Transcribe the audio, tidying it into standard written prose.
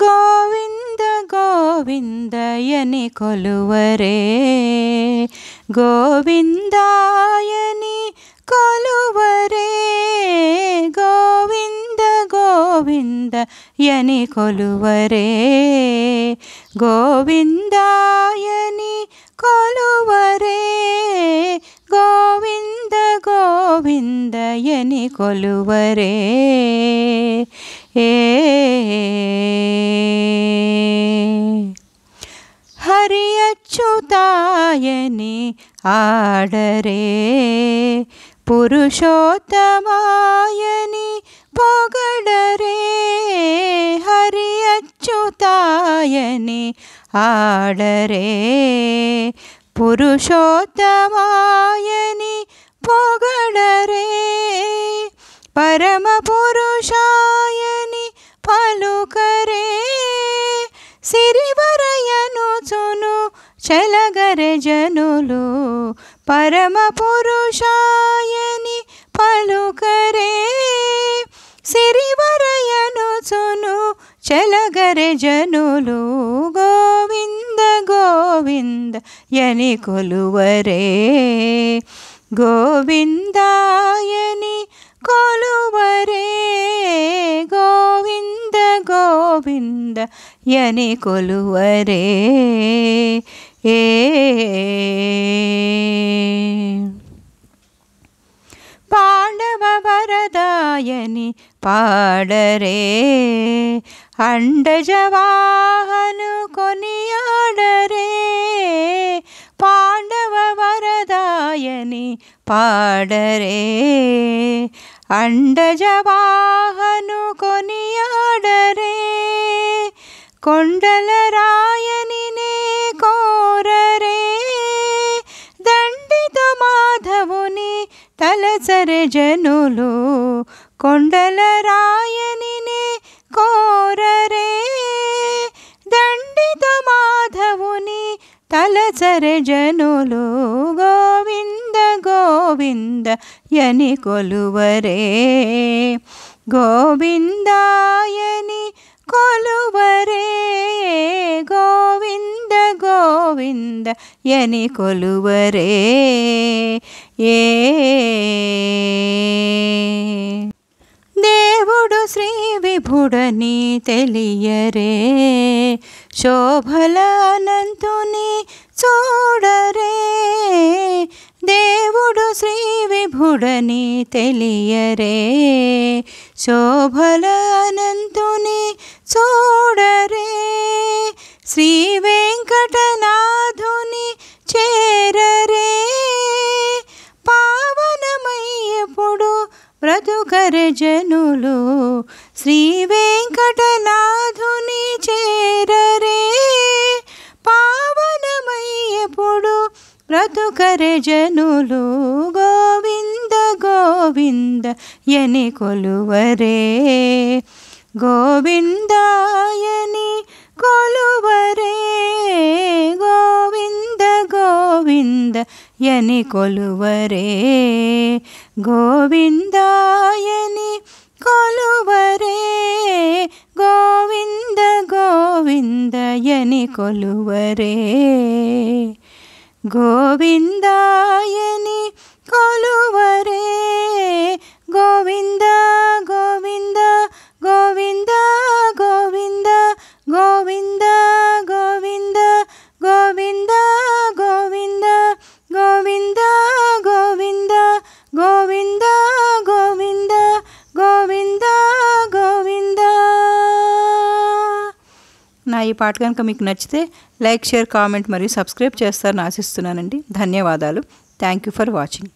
గోవింద గోవిందయని కొలువరే గోవిందాయని కొలువరే గోవింద గోవిందయని కొలువరే గోవిందాయని కొలువరే గోవింద గోవిందయని కొలువరే హరి అచ్యుతాయని ఆడరే పురుషోత్తమాయని పొగడరే హరి అచ్యుతాయని ఆడరే పురుషోత్తమాయని పొగడరే పరమ పురుషాయని పలుకరే సిరివరయనుచును చెలగరె జనులు పరమ పురుషాయని పలుకరే సిరివరయనుచును చెలగరె జనులు గోవింద గోవింద యని కొలువరే గోవిందాయని కొలువరే గోవింద గోవింద యని కొలువరే పాండవ వరదాయని పాడరే అండజవాహను కొనియాడరే పాండవ వరదాయని పాడరే అండజవాహను కొనియాడరే కొండల రాయనినే కోరరే దండిత మాధవుని తలచరె జనులు కొండల రాయనినే కోరరే దండిత మాధవుని తలచరె జనులు గోవింద గోవింద యని కొలువరే గోవిందాయని కొలువరే గోవింద గోవింద యని కొలువరే దేవుడు శ్రీ విభుడని తెలియరే శోభల అనంతుని చూడరే దేవుడు శ్రీ విభుడని తెలియరే శోభల అనంతుని చూడరే శ్రీ వెంకటనాథుని చేరరే పావనమయ్యప్పుడు బ్రతుకరె జనులు శ్రీ వెంకటనాథుని చేరరే పావనమయ్యప్పుడు బ్రతుకరె జనులు గోవింద గోవింద యని కొలువరే గోవిందాయని కొలువరే గోవింద గోవింద యని కొలువరే గోవిందాయని కొలువరే గోవింద గోవింద యని కొలువరే గోవిందాయని కొలువరే గోవింద గోవింద గోవింద గోవింద గోవింద గోవింద గోవింద గోవింద గోవింద గోవింద గోవింద గోవింద గోవింద గోవింద. నా ఈ పాట కనుక మీకు నచ్చితే లైక్ షేర్ కామెంట్ మరియు సబ్స్క్రైబ్ చేస్తారని ఆశిస్తున్నానండి. ధన్యవాదాలు. Thank you for watching.